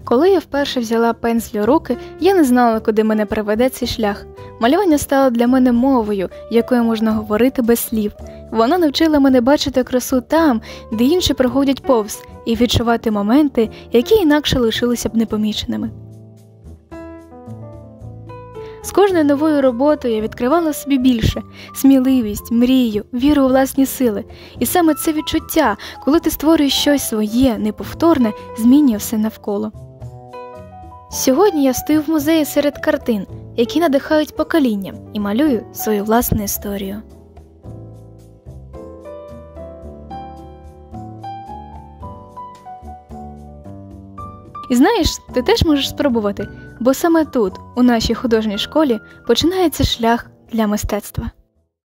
Коли я вперше взяла пензль у руки, я не знала, куди мене приведе цей шлях. Малювання стало для мене мовою, якою можна говорити без слів. Воно навчило мене бачити красу там, де інші проходять повз, і відчувати моменти, які інакше лишилися б непоміченими. З кожною новою роботою я відкривала собі більше – сміливість, мрію, віру у власні сили. І саме це відчуття, коли ти створюєш щось своє, неповторне, змінює все навколо. Сьогодні я стою в музеї серед картин, які надихають покоління, і малюю свою власну історію. І знаєш, ти теж можеш спробувати, бо саме тут, у нашій художній школі, починається шлях для мистецтва.